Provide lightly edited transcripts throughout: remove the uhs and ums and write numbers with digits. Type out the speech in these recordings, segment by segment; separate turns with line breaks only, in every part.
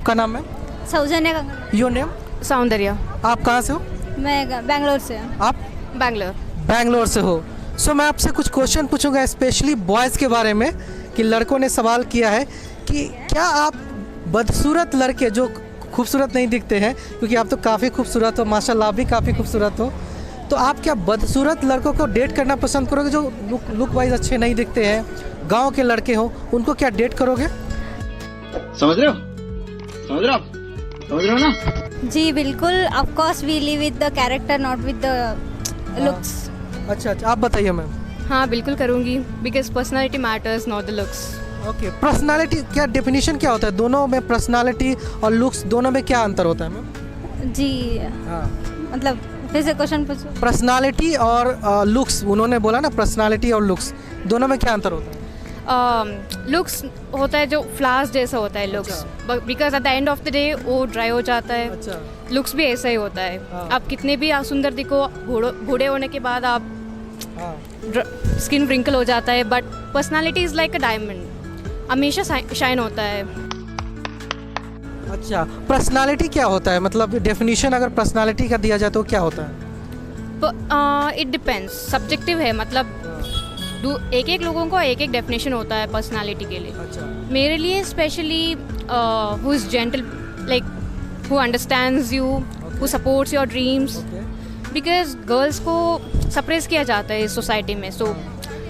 आपका नाम है?
सौजन्य कंगना।
Your name?
सौंदर्य।
आप कहाँ से हो?
मैं बेंगलोर से हूँ।
आप
बैंगलोर।
बैंगलोर से हो। सो मैं आपसे कुछ क्वेश्चन पूछूंगा स्पेशली बॉयज़ के बारे में कि लड़कों ने सवाल किया है कि क्या आप बदसूरत लड़के जो खूबसूरत नहीं दिखते हैं, क्योंकि आप तो काफ़ी खूबसूरत हो माशाल्लाह, आप भी काफ़ी खूबसूरत हो, तो आप क्या बदसूरत लड़कों को डेट करना पसंद करोगे जो लुक वाइज अच्छे नहीं दिखते हैं, गांव के लड़के हो, उनको क्या डेट करोगे?
समझ रहे हो? समझ रहे हो आप? समझ रहे हो ना?
जी बिल्कुल, of course we live with the character not with the looks.
अच्छा, आप बताइए मैम।
हाँ बिल्कुल करूँगी, because personality matters not the looks.
Okay, personality क्या डेफिनेशन क्या होता है? दोनों में पर्सनालिटी और लुक्स दोनों में क्या अंतर होता है मैम?
जी
हाँ,
मतलब फिर से क्वेश्चन पूछो।
पर्सनालिटी और लुक्स, उन्होंने बोला ना पर्सनालिटी और लुक्स, दोनों में क्या अंतर होता है?
लुक्स होता है जो फ्लावर्स जैसा होता है looks, because at the end of the day वो ड्राई हो जाता है।
अच्छा,
लुक्स भी ऐसा ही होता है।
हाँ।
आप कितने भी सुंदर दिखो, बूढ़े होने के बाद आप
हाँ,
स्किन रिंकल हो जाता है, but personality is like a diamond, हमेशा शाइन होता है।
अच्छा, पर्सनालिटी क्या होता है? मतलब डेफिनेशन अगर पर्सनालिटी का दिया जाए तो क्या होता है?
इट डिपेंड्स, सब्जेक्टिव है, मतलब एक एक लोगों को एक एक डेफिनेशन होता है पर्सनालिटी के लिए।
अच्छा,
मेरे लिए specially who is gentle, like who understands you, who supports your dreams,
okay,
because girls को सप्रेस किया जाता है इस सोसाइटी में। सो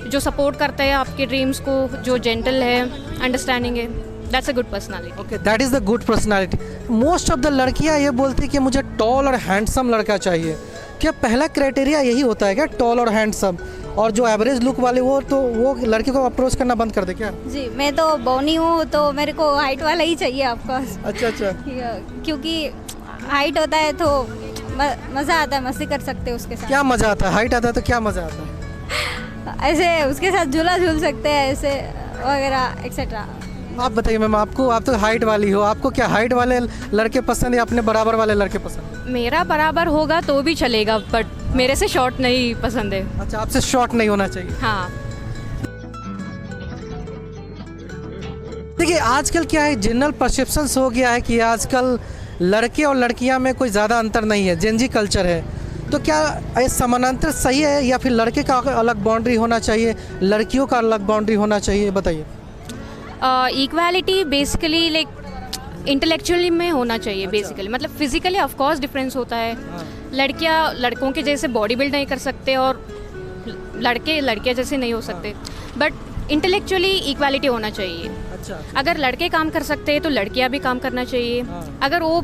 जो सपोर्ट करता है आपके ड्रीम्स को, जो जेंटल है, अंडरस्टैंडिंग है, that's a good personality.
Okay, that is the good personality. Most of the लड़कियां ये बोलती है कि मुझे टॉल और हैंडसम लड़का चाहिए। क्या पहला क्राइटेरिया यही होता है क्या, टॉल और हैंडसम? और जो एवरेज लुक वाले वो लड़के को अप्रोच करना बंद कर दे क्या?
जी मैं तो बौनी हूँ, तो मेरे को हाइट वाला ही चाहिए ऑफकोर्स,
अच्छा अच्छा,
क्योंकि हाइट होता है तो मज़ा आता है, मस्ती कर सकते हैं उसके साथ।
क्या मज़ा आता है? हाइट आता है तो क्या मज़ा आता है?
ऐसे उसके साथ झूला झूल सकते हैं, ऐसे वगैरह एक्सेट्रा।
आप बताइए मैम, आप तो हाइट वाली हो, आपको क्या हाइट वाले लड़के पसंद या अपने बराबर वाले लड़के पसंद?
मेरा बराबर होगा तो भी चलेगा, बट मेरे से शॉर्ट नहीं पसंद है।
अच्छा, आपसे शॉर्ट नहीं होना चाहिए।
हाँ।
देखिए आजकल क्या है, जनरल परसेप्शंस हो गया है कि आजकल लड़के और लड़कियां में कोई ज़्यादा अंतर नहीं है, जेनजी कल्चर है। तो क्या ये समानांतर सही है या फिर लड़के का अलग बाउंड्री होना चाहिए, लड़कियों का अलग बाउंड्री होना चाहिए? बताइए।
इक्वालिटी बेसिकली लाइक इंटेलेक्चुअली में होना चाहिए।
अच्छा।
बेसिकली मतलब फिजिकली ऑफ कोर्स डिफरेंस होता है। लड़कियां लड़कों के जैसे बॉडी बिल्ड नहीं कर सकते और लड़के लड़कियां जैसे नहीं हो सकते, बट इंटेलेक्चुअली इक्वालिटी होना चाहिए।
अच्छा,
अगर लड़के काम कर सकते हैं तो लड़कियां भी काम करना चाहिए।
हाँ।
अगर वो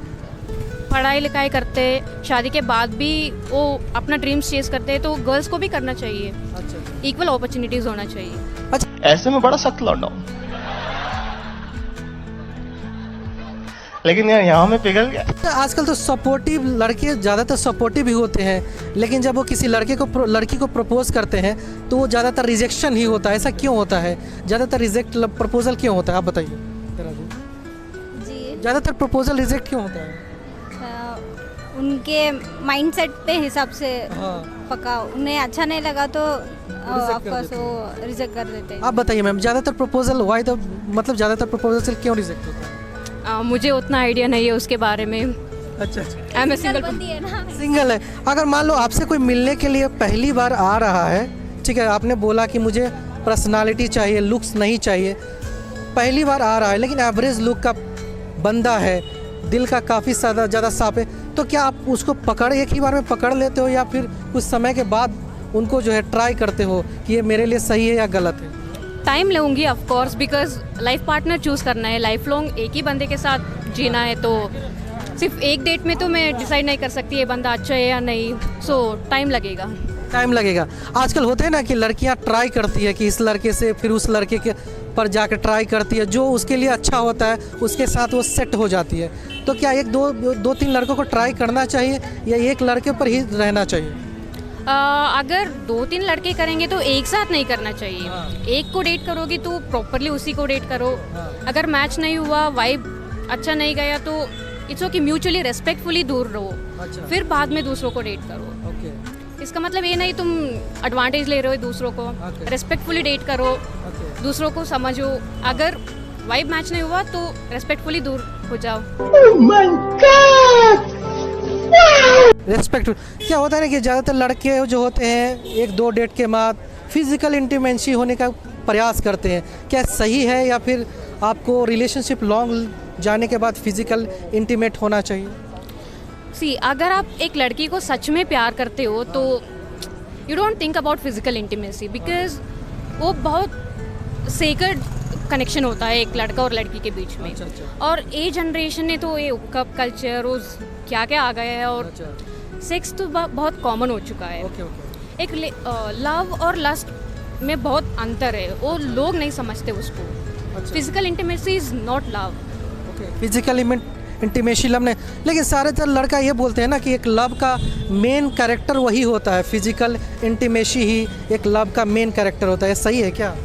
पढ़ाई लिखाई करते, शादी के बाद भी वो अपना ड्रीम्स चेज करते हैं, तो गर्ल्स को भी करना चाहिए।
अच्छा,
इक्वल अपॉर्चुनिटीज़ होना चाहिए।
ऐसे में बड़ा सख्त लौंडा हूं, लेकिन यार यहाँ में पिघल गया।
आजकल तो सपोर्टिव लड़के ज़्यादातर सपोर्टिव ही होते हैं, लेकिन जब वो किसी लड़की को प्रपोज करते हैं तो वो ज़्यादातर रिजेक्शन ही होता है। ऐसा क्यों होता है? ज़्यादातर रिजेक्ट प्रपोजल क्यों होता है? आप बताइए जरा
जी
ज़्यादातर प्रपोजल रिजेक्ट क्यों होता है?
उनके माइंडसेट पे हिसाब से
हाँ,
पक्का उन्हें अच्छा नहीं लगा तो
कर
ऑफकोर्स
देते
वो रिजेक्ट कर देते हैं।
आप बताइए मैम, ज़्यादातर प्रपोजल वाई द मतलब ज़्यादातर प्रपोजल क्यों रिजेक्ट होता है?
मुझे उतना आइडिया नहीं है उसके बारे में।
अच्छा अच्छा,
आई एम ए सिंगल।
बंदी है ना।
सिंगल है। अगर मान लो आपसे कोई मिलने के लिए पहली बार आ रहा है, ठीक है, आपने बोला कि मुझे पर्सनालिटी चाहिए, लुक्स नहीं चाहिए, पहली बार आ रहा है लेकिन एवरेज लुक का बंदा है, दिल का काफ़ी ज़्यादा साफ है, तो क्या आप उसको एक ही बार में पकड़ लेते हो या फिर कुछ समय के बाद उनको जो है ट्राई करते हो कि ये मेरे लिए सही है या गलत है?
टाइम लूँगी of course, because life partner choose करना है, लाइफ लॉन्ग एक ही बंदे के साथ जीना है, तो सिर्फ एक डेट में तो मैं डिसाइड नहीं कर सकती ये बंदा अच्छा है या नहीं। सो टाइम लगेगा।
टाइम लगेगा। आजकल होते हैं ना कि लड़कियां ट्राई करती है कि इस लड़के से फिर उस लड़के के पर जाकर ट्राई करती है, जो उसके लिए अच्छा होता है उसके साथ वो सेट हो जाती है। तो क्या दो तीन लड़कों को ट्राई करना चाहिए या एक लड़के पर ही रहना चाहिए?
अगर 2-3 लड़के करेंगे तो एक साथ नहीं करना चाहिए।
हाँ।
एक को डेट करोगी तो प्रॉपरली उसी को डेट करो।
हाँ।
अगर मैच नहीं हुआ, वाइब अच्छा नहीं गया, तो इट्स ओके, म्यूचुअली रेस्पेक्टफुली दूर रहो।
अच्छा,
फिर बाद में दूसरों को डेट करो।
ओके,
इसका मतलब ये नहीं तुम एडवांटेज ले रहे हो दूसरों को।
Okay.
रेस्पेक्टफुली डेट करो,
ओके,
दूसरों को समझो। अगर वाइब मैच नहीं हुआ तो रेस्पेक्टफुली दूर हो जाओ।
रिस्पेक्ट क्या होता है ना कि ज़्यादातर लड़के जो होते हैं एक दो डेट के बाद फिजिकल इंटीमेसी होने का प्रयास करते हैं, क्या सही है या फिर आपको रिलेशनशिप लॉन्ग जाने के बाद फिजिकल इंटीमेट होना चाहिए?
सी अगर आप एक लड़की को सच में प्यार करते हो तो you don't think about physical intimacy, because वो बहुत सेक्रेड कनेक्शन होता है एक लड़का और लड़की के बीच में। और ये जनरेशन ने तो ये हुकअप कल्चर रोज क्या क्या आ गया है, और सेक्स तो बहुत कॉमन हो चुका है। एक लव और लस्ट में बहुत अंतर है, वो लोग नहीं समझते उसको। Physical intimacy is not love.
Physical intimacy love नहीं, लेकिन सारे लड़का ये बोलते हैं ना कि एक लव का मेन कैरेक्टर वही होता है, फिजिकल इंटीमेसी ही एक लव का मेन कैरेक्टर होता है, सही है क्या?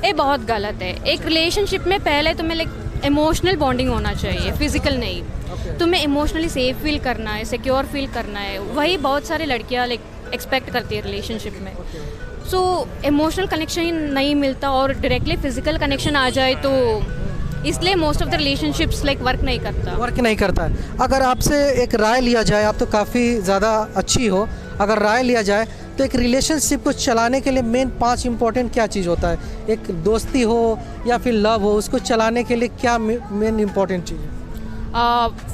ये बहुत गलत है। एक रिलेशनशिप में पहले तुम्हें लाइक इमोशनल बॉन्डिंग होना चाहिए, फिजिकल नहीं। तुम्हें इमोशनली सेफ फील करना है, सिक्योर फील करना है, वही बहुत सारी लड़कियां लाइक एक्सपेक्ट करती है रिलेशनशिप में। सो इमोशनल कनेक्शन नहीं मिलता और डायरेक्टली फिजिकल कनेक्शन आ जाए तो इसलिए most of the relationships like work नहीं करता है। अगर आपसे एक राय लिया जाए, आप तो काफ़ी ज़्यादा अच्छी हो, अगर राय लिया जाए तो एक रिलेशनशिप को चलाने के लिए मेन 5 इंपॉर्टेंट क्या चीज़ होता है? एक दोस्ती हो या फिर लव हो, उसको चलाने के लिए क्या मेन इंपॉर्टेंट चीज़ है?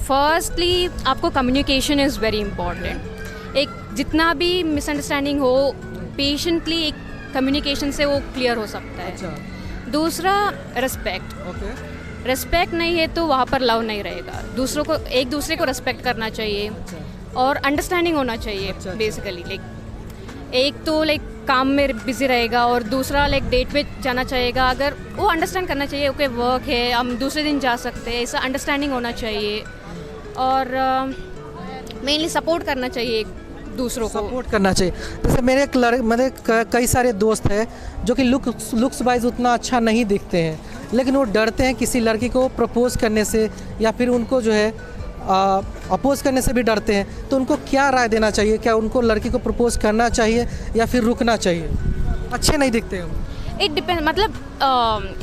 फर्स्टली आपको कम्युनिकेशन इज़ वेरी इंपॉर्टेंट। एक जितना भी मिसअंडरस्टैंडिंग हो पेशेंटली एक कम्युनिकेशन से वो क्लियर हो सकता है। दूसरा रिस्पेक्ट। रिस्पेक्ट नहीं है तो वहाँ पर लव नहीं रहेगा। दूसरों को एक दूसरे को रिस्पेक्ट करना चाहिए और अंडरस्टैंडिंग होना चाहिए बेसिकली। लाइक एक तो लाइक काम में बिजी रहेगा और दूसरा लाइक डेट पे जाना चाहेगा, अगर वो अंडरस्टैंड करना चाहिए ओके वर्क है हम दूसरे दिन जा सकते हैं, ऐसा अंडरस्टैंडिंग होना चाहिए। और मेनली सपोर्ट करना चाहिए एक दूसरों को,
सपोर्ट करना चाहिए। जैसे मेरे कई सारे दोस्त हैं जो कि लुक्स वाइज उतना अच्छा नहीं दिखते हैं, लेकिन वो डरते हैं किसी लड़की को प्रपोज करने से या फिर उनको जो है अपोज करने से भी डरते हैं, तो उनको क्या राय देना चाहिए? क्या उनको लड़की को प्रपोज करना चाहिए या फिर रुकना चाहिए? अच्छे नहीं दिखते हैं।
इट डिपेंड, मतलब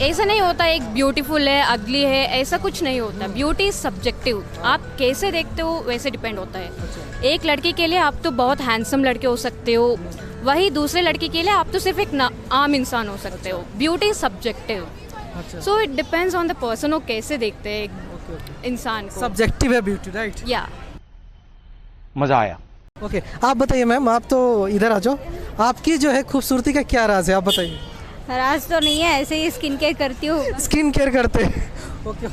ऐसा नहीं होता एक ब्यूटीफुल है अगली है, ऐसा कुछ नहीं होता। ब्यूटी इज सब्जेक्टिव, आप कैसे देखते हो वैसे डिपेंड होता है। एक लड़की के लिए आप तो बहुत हैंडसम लड़के हो सकते हो, वही दूसरे लड़की के लिए आप तो सिर्फ एक आम इंसान हो सकते हो। Beauty is subjective, so it depends on the person, वो कैसे देखते हैं इंसान को।
सब्जेक्टिव है ब्यूटी, राइट?
या
मज़ा आया।
ओके, आप बताइए मैम, आप तो इधर आ जाओ, आपकी जो है खूबसूरती का क्या राज है, आप बताइए।
राज तो नहीं है, ऐसे ही स्किन केयर करती हूँ।
स्किन केयर करते हैं, ओके।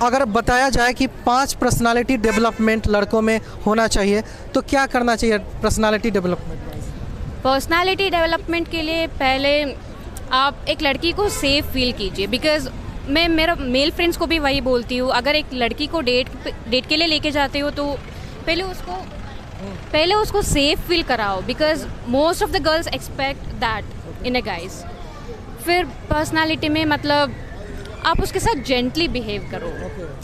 अगर बताया जाए कि 5 पर्सनालिटी डेवलपमेंट लड़कों में होना चाहिए तो क्या करना चाहिए पर्सनालिटी डेवलपमेंट?
पर्सनालिटी डेवलपमेंट के लिए पहले आप एक लड़की को सेफ फील कीजिए, बिकॉज मैं मेरा मेल फ्रेंड्स को भी वही बोलती हूँ, अगर एक लड़की को डेट के लिए लेके जाते हो तो पहले उसको सेफ फील कराओ, because most of the girls expect that in a guys. फिर पर्सनालिटी में मतलब आप उसके साथ जेंटली बिहेव करो,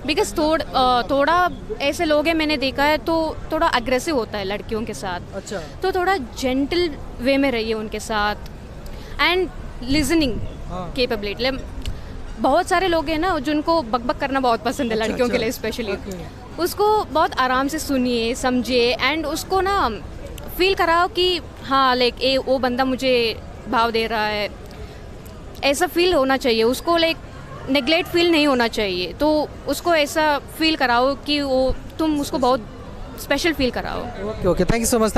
बिकॉज थोड़ा ऐसे लोग हैं मैंने देखा है तो थोड़ा अग्रेसिव होता है लड़कियों के साथ।
अच्छा।
तो थोड़ा जेंटल वे में रहिए उनके साथ एंड लिसनिंग कैपेबिलिटी। बहुत सारे लोग हैं ना जिनको बकबक करना बहुत पसंद है, लड़कियों के लिए स्पेशली। उसको बहुत आराम से सुनिए समझिए एंड उसको ना फील कराओ कि हाँ लाइक वो बंदा मुझे भाव दे रहा है, ऐसा फील होना चाहिए उसको। लाइक नेग्लेक्ट फील नहीं होना चाहिए, तो उसको ऐसा फील कराओ कि वो तुम उसको बहुत स्पेशल फील कराओ।
Okay, thank you so much.